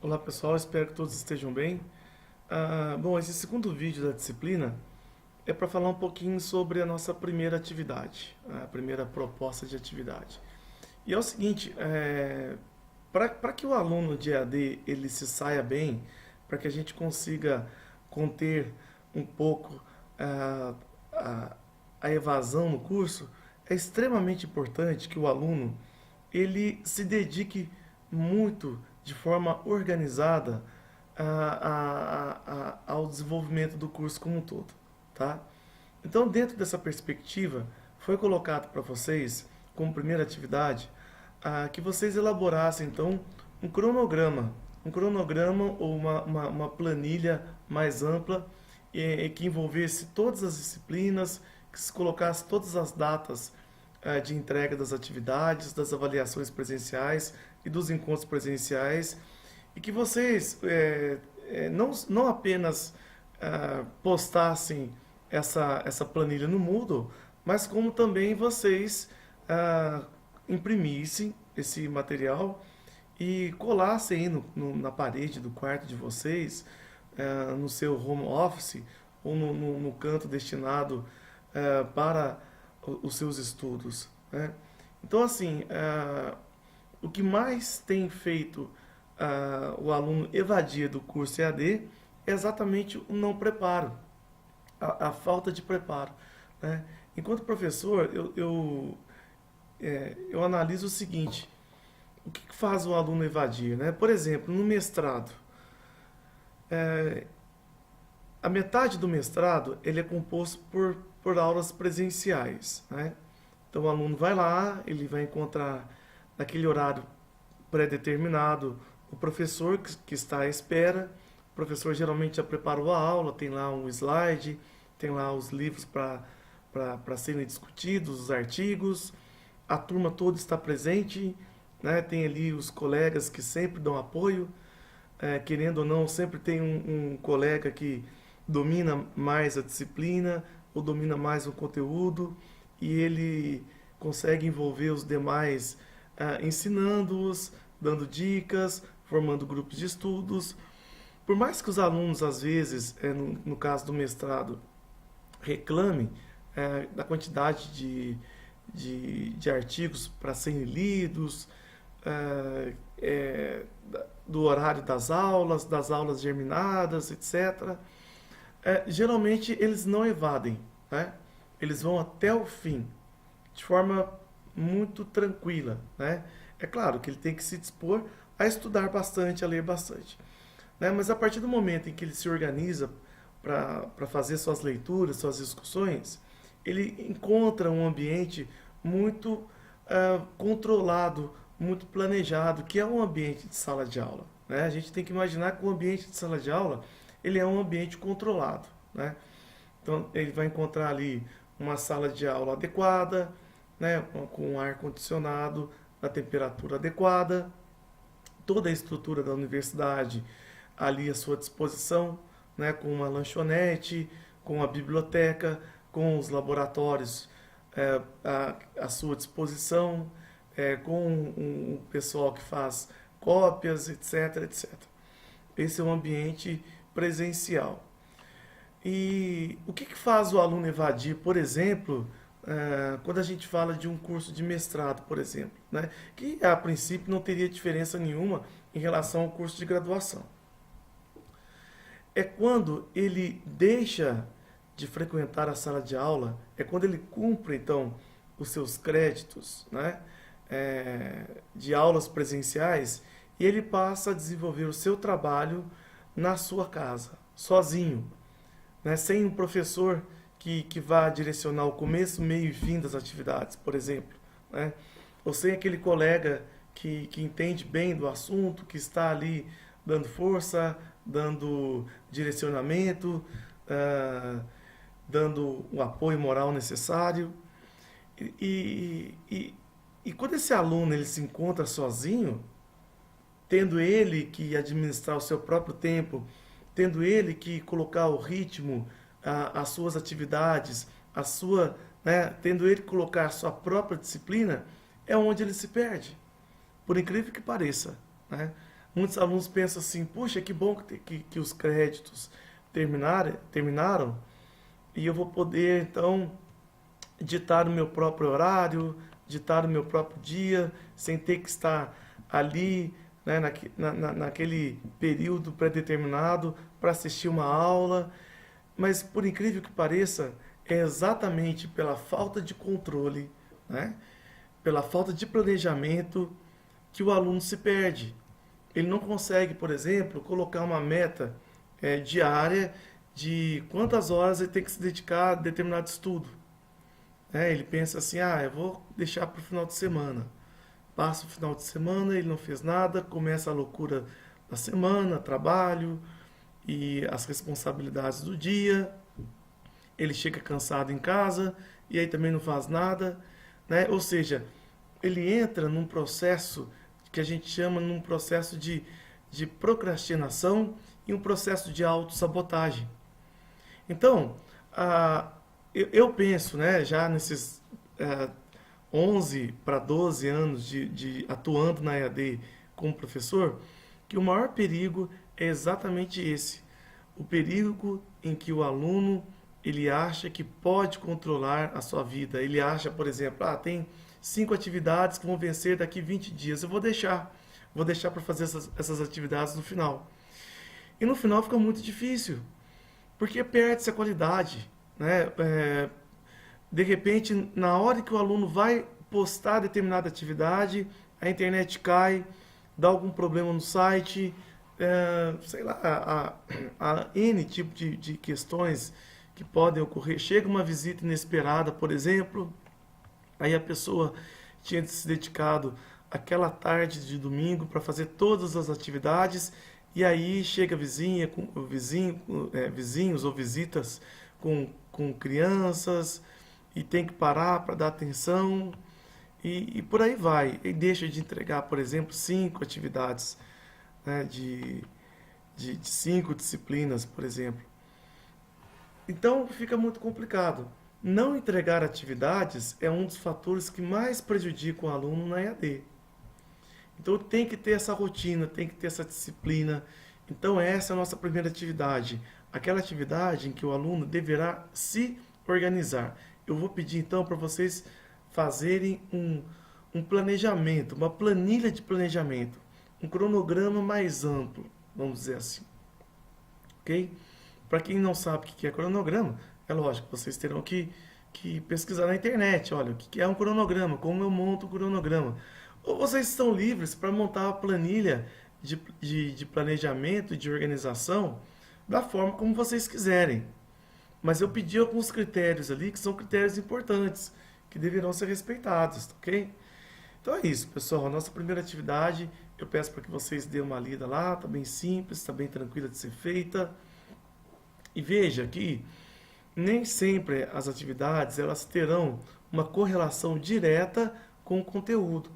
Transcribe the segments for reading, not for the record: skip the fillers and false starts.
Olá pessoal, espero que todos estejam bem. Bom, esse segundo vídeo da disciplina é para falar um pouquinho sobre a nossa primeira atividade, a primeira proposta de atividade. E é o seguinte, para que o aluno de EAD ele se saia bem, para que a gente consiga conter um pouco ah, a, a evasão no curso, é extremamente importante que o aluno ele se dedique muito de forma organizada ao desenvolvimento do curso como um todo, tá? Então, dentro dessa perspectiva, foi colocado para vocês, como primeira atividade, que vocês elaborassem, então, um cronograma ou uma planilha mais ampla que envolvesse todas as disciplinas, que se colocasse todas as datas de entrega das atividades, das avaliações presenciais e dos encontros presenciais, e que vocês não apenas postassem essa planilha no Moodle, mas como também vocês imprimissem esse material e colassem aí na parede do quarto de vocês, no seu home office ou no canto destinado para os seus estudos, né? Então, assim, o que mais tem feito o aluno evadir do curso EAD é exatamente o não preparo, a falta de preparo, né? Enquanto professor, eu analiso o seguinte: o que faz o aluno evadir, né? Por exemplo, no mestrado, a metade do mestrado ele é composto por aulas presenciais, né? Então o aluno vai lá, ele vai encontrar naquele horário pré-determinado o professor que está à espera. O professor geralmente já preparou a aula, tem lá um slide, tem lá os livros para serem discutidos, os artigos, a turma toda está presente, né? Tem ali os colegas que sempre dão apoio, querendo ou não, sempre tem um colega que domina mais a disciplina ou domina mais o conteúdo e ele consegue envolver os demais ensinando-os, dando dicas, formando grupos de estudos. Por mais que os alunos, às vezes, no caso do mestrado, reclamem da quantidade de artigos para serem lidos, do horário das aulas germinadas, etc. Geralmente eles não evadem, né? Eles vão até o fim, de forma muito tranquila, né? É claro que ele tem que se dispor a estudar bastante, a ler bastante, né? Mas a partir do momento em que ele se organiza para fazer suas leituras, suas discussões, ele encontra um ambiente muito controlado, muito planejado, que é um ambiente de sala de aula, né? A gente tem que imaginar que o ambiente de sala de aula ele é um ambiente controlado, né? Então ele vai encontrar ali uma sala de aula adequada, né, com ar condicionado, na temperatura adequada, toda a estrutura da universidade ali à sua disposição, né, com uma lanchonete, com a biblioteca, com os laboratórios à sua disposição, com um pessoal que faz cópias, etc, etc. Esse é um ambiente presencial. E o que faz o aluno evadir, por exemplo, quando a gente fala de um curso de mestrado, por exemplo, né? Que a princípio não teria diferença nenhuma em relação ao curso de graduação. É quando ele deixa de frequentar a sala de aula, é quando ele cumpre então os seus créditos, né? De aulas presenciais e ele passa a desenvolver o seu trabalho na sua casa, sozinho, né? Sem um professor que vá direcionar o começo, meio e fim das atividades, por exemplo, né? Ou sem aquele colega que entende bem do assunto, que está ali dando força, dando direcionamento, dando o apoio moral necessário. E quando esse aluno ele se encontra sozinho, tendo ele que administrar o seu próprio tempo, tendo ele que colocar o ritmo, as suas atividades, né, tendo ele que colocar a sua própria disciplina, é onde ele se perde. Por incrível que pareça, né? Muitos alunos pensam assim, puxa, que bom que os créditos terminaram e eu vou poder, então, ditar o meu próprio horário, ditar o meu próprio dia, sem ter que estar ali, né, naquele período pré-determinado para assistir uma aula. Mas, por incrível que pareça, é exatamente pela falta de controle, né, pela falta de planejamento que o aluno se perde. Ele não consegue, por exemplo, colocar uma meta diária de quantas horas ele tem que se dedicar a determinado estudo. Ele pensa assim, eu vou deixar para o final de semana. Passa o final de semana, ele não fez nada, começa a loucura da semana, trabalho e as responsabilidades do dia. Ele chega cansado em casa e aí também não faz nada, né? Ou seja, ele entra num processo que a gente chama num processo de procrastinação e um processo de autossabotagem. Então, eu penso, né, já nesses 11 para 12 anos de atuando na EAD como professor, que o maior perigo é exatamente esse. O perigo em que o aluno ele acha que pode controlar a sua vida. Ele acha, por exemplo, tem 5 atividades que vão vencer daqui 20 dias. Eu vou deixar para fazer essas atividades no final. E no final fica muito difícil, porque perde-se a qualidade, né? De repente, na hora que o aluno vai postar determinada atividade, a internet cai, dá algum problema no site, sei lá, a N tipo de questões que podem ocorrer. Chega uma visita inesperada, por exemplo, aí a pessoa tinha se dedicado aquela tarde de domingo para fazer todas as atividades, e aí chega vizinhos ou visitas com crianças, e tem que parar para dar atenção, e por aí vai. E deixa de entregar, por exemplo, 5 atividades, né, de 5 disciplinas, por exemplo. Então fica muito complicado. Não entregar atividades é um dos fatores que mais prejudicam o aluno na EAD. Então tem que ter essa rotina, tem que ter essa disciplina. Então essa é a nossa primeira atividade. Aquela atividade em que o aluno deverá se organizar. Eu vou pedir então para vocês fazerem um planejamento, uma planilha de planejamento, um cronograma mais amplo, vamos dizer assim. Ok? Para quem não sabe o que é cronograma, é lógico, vocês terão que pesquisar na internet. Olha, o que é um cronograma, como eu monto um cronograma. Ou vocês estão livres para montar a planilha de planejamento e de organização da forma como vocês quiserem. Mas eu pedi alguns critérios ali que são critérios importantes, que deverão ser respeitados, ok? Então é isso, pessoal. A nossa primeira atividade, eu peço para que vocês dêem uma lida lá, tá bem simples, tá bem tranquila de ser feita. E veja que nem sempre as atividades elas terão uma correlação direta com o conteúdo,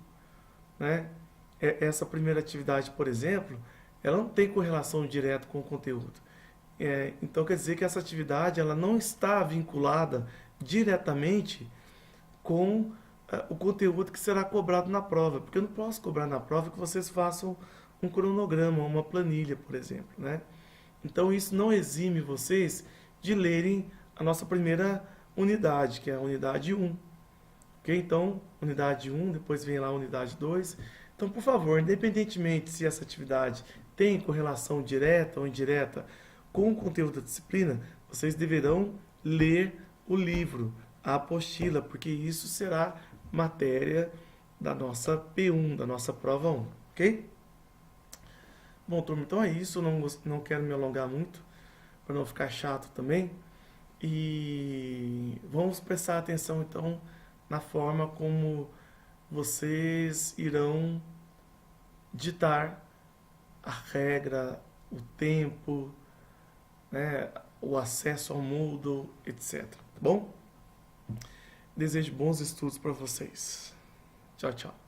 né? Essa primeira atividade, por exemplo, ela não tem correlação direta com o conteúdo. Então quer dizer que essa atividade ela não está vinculada diretamente com o conteúdo que será cobrado na prova, porque eu não posso cobrar na prova que vocês façam um cronograma, uma planilha, por exemplo, né? Então isso não exime vocês de lerem a nossa primeira unidade, que é a unidade 1. Ok? Então, unidade 1, depois vem lá a unidade 2. Então, por favor, independentemente se essa atividade tem correlação direta ou indireta com o conteúdo da disciplina, vocês deverão ler o livro, a apostila, porque isso será matéria da nossa P1, da nossa prova 1, ok? Bom, turma, então é isso, não quero me alongar muito, para não ficar chato também, e vamos prestar atenção, então, na forma como vocês irão ditar a regra, o tempo, né, o acesso ao Moodle, etc. Tá bom? Desejo bons estudos para vocês. Tchau, tchau.